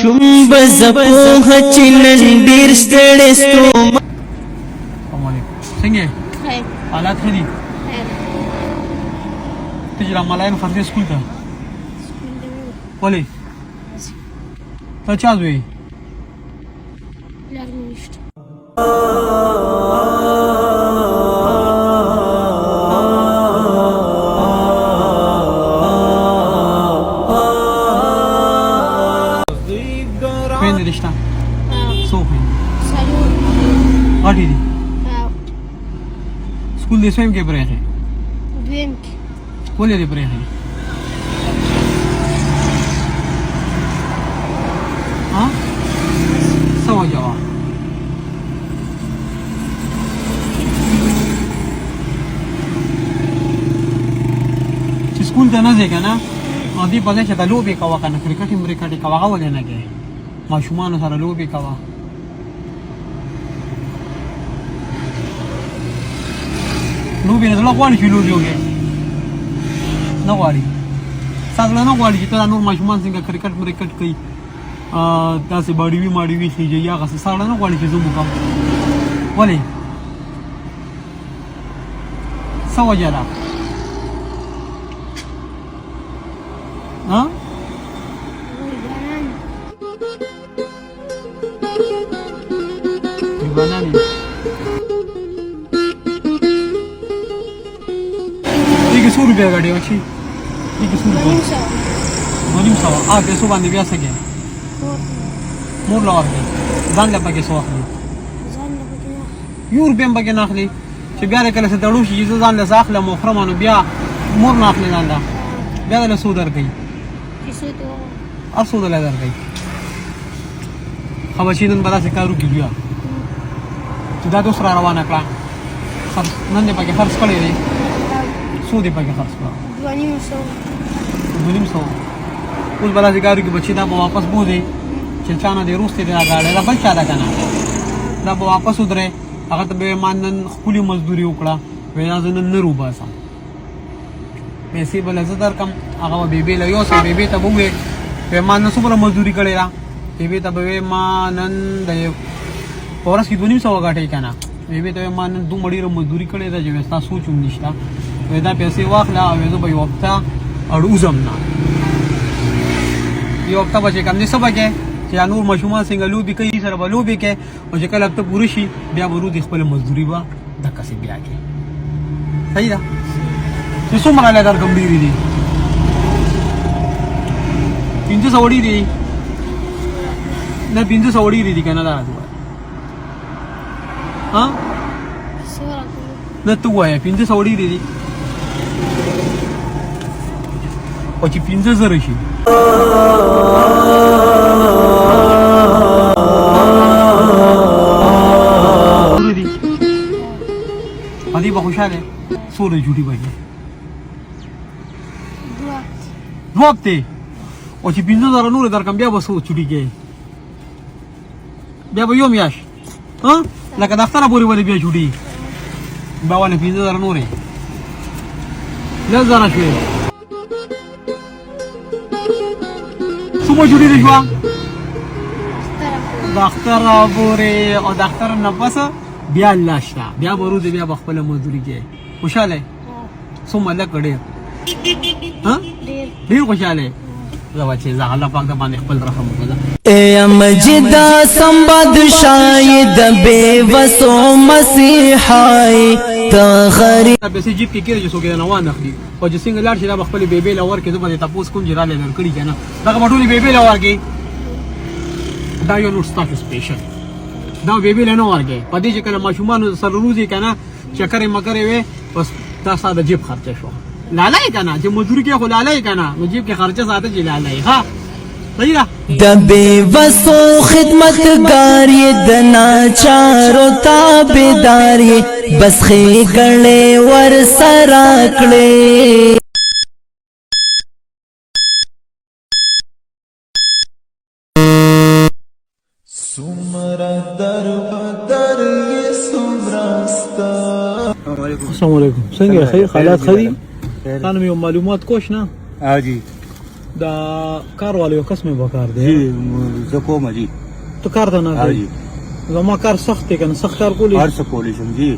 شوم بزپو هچنن ډیر ستړی ستوم. السلام علیکم. څنګه خیر حالات ښه دي؟ خیر ته چې رامالاین فرضي سکول ته ولې ته چا زوی پلار مې نشته. خویندې دې شته؟ څو خویندې؟ څلور. غټې دي؟ سکول دې څویم کې پرېښی؟ دویم کې. ولې دې پرېښی؟ څه وجه وه؟ چې سکول ته نه ځې که نه او دې په ځای چې ته لوبې کوه که نه کرکټ مرکټ یې کوه هغه ولې نه کوې ماشومانو سره لوبې کوه لوبې نه زړه غواړي چې لوبې وکړې نه غواړي ستا زړه نه غواړي چې ته دا نور ماشومان څنګه کرکټ مرکټ کوي داسې باډیوي ماډیوي خېجوي هغسې ستا زړه نه غواړي چې زه م وکړم ولې څه وجه ده Banani. Iki 100 रुपया गाड़ी अच्छी iki 100 रुपया 200 आ पैसो बांधे ब्याह सके मोर लगा के जान ले पके सो आखली रुपया पके नाखली چې بیا کله څه دړو شي چې ځان له اخله مخرمانو بیا مور ناخلی ځان له بیا له سود درګي اصول له درګي خو چې نن بلا څه کارو کیږي چې دا دوسر روانه کړه نن دې پکې خرڅ کړی دی څو دې پکې خرڅ کړه 2.5 اوس بلا چې کارو کې بچی دا به واپس بوځي چې چانه دې روسته دې راغړې دا بل چا ده کنه دا به واپس ودرې هغه ته به مانن خپلې مزدوري وکړه وینا زه نن نه روباسم پیسې بل زه درکم هغه بیبي له یو څه بیبي ته وګورې په مان نه څومره مزدوري کړې را بیبي ته به ما نن د پورس کې 200 غاټې کنه بیبي ته ما نن دوه مړي مزدوري کړې ده چې وستا سوچوم نشته وې دا پیسې واخلا او زه به یو وخت اړوزم نه یو وخت به کوم څه بګه چې نور مشومان څنګه لوبي کوي سره به لوبي کې او چې کله ته پوره شي بیا ورو دي خپل مزدوري وا د کسې بیا کې صحیح ده چې څومره له درکم ډیری دي 500 وړي دي نه 500 وړي دي کنه دا ها نه تو وای 500 وړي دي او چې 500 شي ادي به خوشاله سورې جوړي وایي وخت او چې 500 نور درکم بیا به سو چوټي کې بیا به یو میاش ها لکه دفتر پورې ولې بیا چوټي باونه 500 نورې لږ زره شوې څومره چوټي دي شو دفتر پورې او دفتر نه پس بیا لاشتا بیا ورو دې بیا خپل مزدوري کې خوشاله څومره لکړې ها ډیر خوشاله زوا چې زه الله پاک د باندې خپل رحم وکړه اے مجدا سمبد شاید بے وسو مسیحای تا غری به سي جيب کې کېږي چې څوک نه وانه اخلي او چې څنګه لاړ شي دا خپل بیبي لور کې زما ته تاسو کوم جراله لرکړي کنه دا غټولي بیبي لور کې دا یو نور ستاسو سپیشل دا بیبي له نو ورګي پدې چې کله ماشومان سره روزي کنه چکرې مکرې وي بس دا ساده جيب خرچه شو لالای کنه چې مزدوري کې خو لالای کنه نو جيب کې خرچه ساته چې لالای ها صحیح ده د بے وسو خدمتګار یې د ناچارو تابعدار یې بس ښېګڼې ورسره کړې څومره در بدر یې څومره ستا. السلام علیکم څنګه خیر حالات خري تاسو مې معلومات کوښ نه ها جی دا کار والو یو کس مې وکړ دی جی زه کوم جی ته کار ته نه ها ځې جی زما کار سخت دی که نه سخت کار کولی هر څه کولی شم جی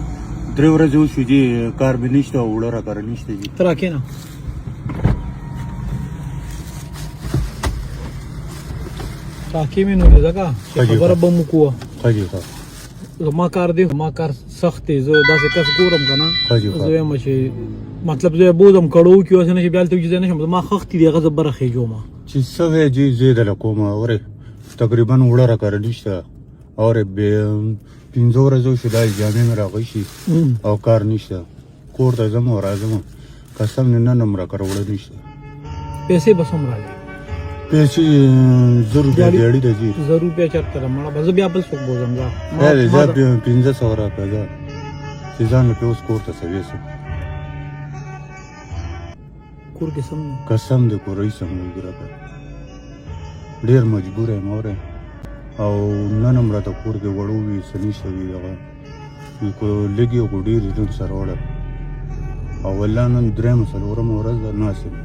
3 ورځې وشو جی کار مې نشته او وړه را کار نشته جی ته را کښېنه را کښېنولې ځکه چې ښه جي، خبره ښه. به مو کوه ښه جی ښه زما کار دی زما کار سخت دی زه داسې کس ګورم که نه ښه جي، ښه. زه وایم چې مطلب زه یې بوځم کړو کي اوسې نه چې بیا هلته وي چې زه نه شم زما خښتې دي هغه زه بره خېجوم چې څه وی جی زه یې دله کوم اورې تقریبا وړه را کار نشته اورې 5 ورځې وشو دا جامې مې راغوښي او کار نشته کور ته ځم او راځم قسم نه نن هم را کار وړه نشته پیسې به څومره دي پیسې 100 روپۍ دیاړي ده جی 100 روپۍ چېرته ده مړه به زه بیا بل څوک بوځم ځه خیر زه 1500 راکړه ځه چې ځان مې اوس کور ته سوي سم کور کې سم نه قسم دې کورې سم ملګری راکړه ډېر مجبور یم اورې او نن هم راته کور کې وړو وي څه نشته وي دغه وي کو لږ یو خو ډېر یې نن سره وړه او والله نن درېیمه څلورمه ورځ ده ناست یم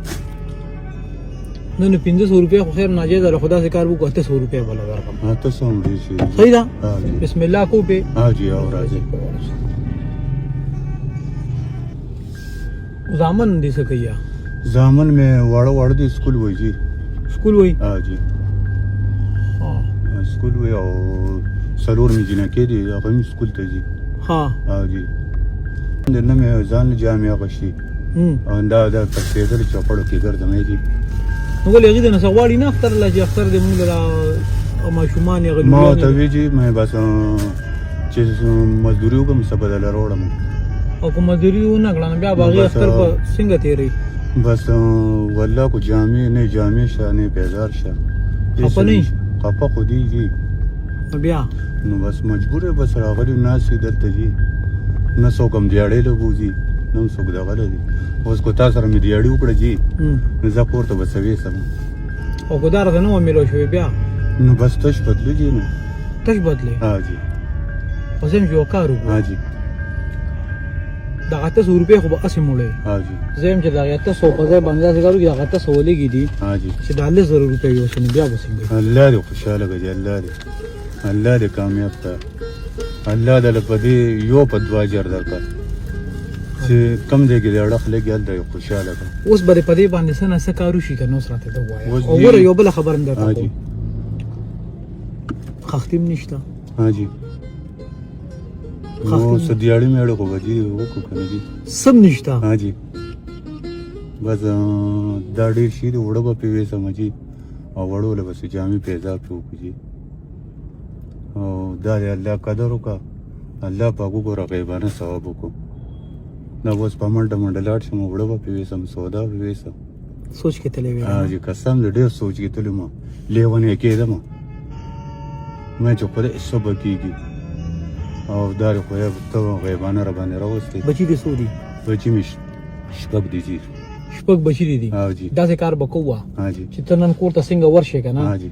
نه نه 500 روپۍ خو خیر ناجیزه ده خو داسې کار وکړو 800 روپۍ به له درکړم ته څه هم ډېر شي صحیح ده ها جي بسم الله کو پې ها جي او راځئ زامن دې څه کوي زامن مې واړه واړه دي سکول وایي جي سکول وایي ها جي سکول وایي او څلور مې جینکې دي هغه هم سکول ته ځي ها ها جي نه مې ځان له جامې اغوښتي او دا پسېدل چوپړو کې ګرځم جي نو ولې هغې د نه څه غواړي نه اختر له چې اختر دې مونږ له ماشومان یې ما ورته وی جي مې بس چې مزدوري وکړم څه به دله راوړم او که مزدوري ونه کړه نو بیا به هغې اختر به څنګه تېروي بس والله کو جامې نه جامې شته نه پیزار شته خفه نه یې؟ خفه خو دي جي نو بیا نو بس مجبور یې بس راغلي ناست یې دلته جي نه څوک هم دیاړۍ له بوځي نه هم څوک دغه له دي اوس کو تا سره مې دیاړي وکړه جي نو زه کور ته به څه ویسم او که دا راته نه وه میلاو شوې بیا نو بس تش بدلو جي نو تش بدلې ها جي خو زه یم چې یو کار وکړو ها جي دغه 800 روپۍ خو به هسې مړی ها جي زه یم چې دغه 800 په ځای باندې داسې کار وکړي دغه 800 ولګي دي ها جي چې دا 10,000 روپۍ یوسي نو بیا به څنګه الله دې خوشحاله کړي الله دې الله دې کامیاب کړه الله دې په دې یو په دوا اجر درکړه چې کم دی کې دې اړخ لګي هلته یې خوشحاله کړه اوس به دې په دې باندې څه نه څه کار وشي که نه اوس راته ته ووایه اوس او دې- ګوره یو بله خبره هم درته ها کوم جي خښتې هم نشته ها جي نو څه دیاړي مېړه خو به جي وکړو که نه جي سم نشته ها جي بس دا ډېر شي دی وړه به پې ویسم جي او وړو له بس جامې پیدا پې وکړو جي او دا دې الله قدر وکړه الله پاک وګوره غیبانه ثواب وکړو دا اوس په منډه منډه لاړ شم وړه به پې ویسم سودا به ویسم سوچ کې تللی وې ها جي قسم دې ډېر سوچ کې تللی ما لیونی کېدم مې چې خدای څه به کېږي او دا دې خو ته غیبانه را باندې راوستې بچي دې څو دي بچي مې شپږ دي جي شپږ بچي دي دي ها جي داسې کار به کوه ها جي چې ته نن کور ته څنګه ورشې که نه ها جي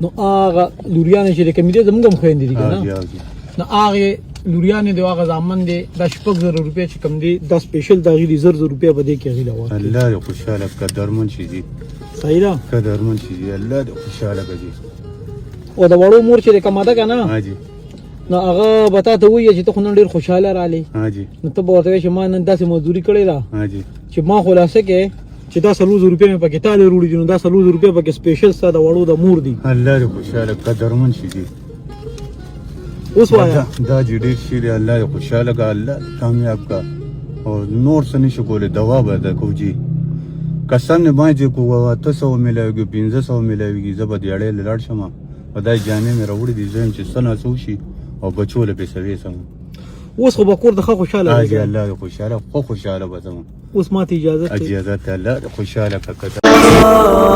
نو هغه لوریانې چې د کمې دي زموږ هم خویندې دي که ها نه جي ها جي نو هغې لوریانې دی هغه زامن دی دا 6,000 روپۍ چې کوم دي دا سپیشل د هغې دي 1,000 روپۍ به دې کې هغې له ورکړي الله دې خوشحاله قدرمن شي جي صحیح ده قدرمن شي جي الله دې خوشحاله کړي جي او د وړو مور چې د کمه ده که نه ها جي نو هغه به تا ته ووایي چې ته خو نن ډېر خوشحاله رالی ها جي نو ته به ورته وایې چې ما نن داسې مزدوري کړې ده ها جي چې ما خلاصه کې چې دا 100 روپۍ مې پکې تاله وروړي دي نو دا 100 روپۍ پکې سپیشل ستا د وړو د مور دي الله دې خوشحاله قدرمن شي جي اوس وایه دا جي ډېر شي دی الله دې خوشحاله کړه الله دې کامیاب کړه او نور څه نشي کولی دوا به ده کو جي قسم نه باندې کو 800 ملاویږي 500 ملاویږي زه به دیاړۍ له لاړ شم او دا جامې مې راوړي دي زه یم چې څه ناڅه وشي او بچو له پیسې ویسم اوس خو به کور د ښه خوشحاله ها دی جي الله دې خوشحاله خو خوشحاله به زما اوس ما ته اجازه دی اجازه ته الله دې خوشحاله کړه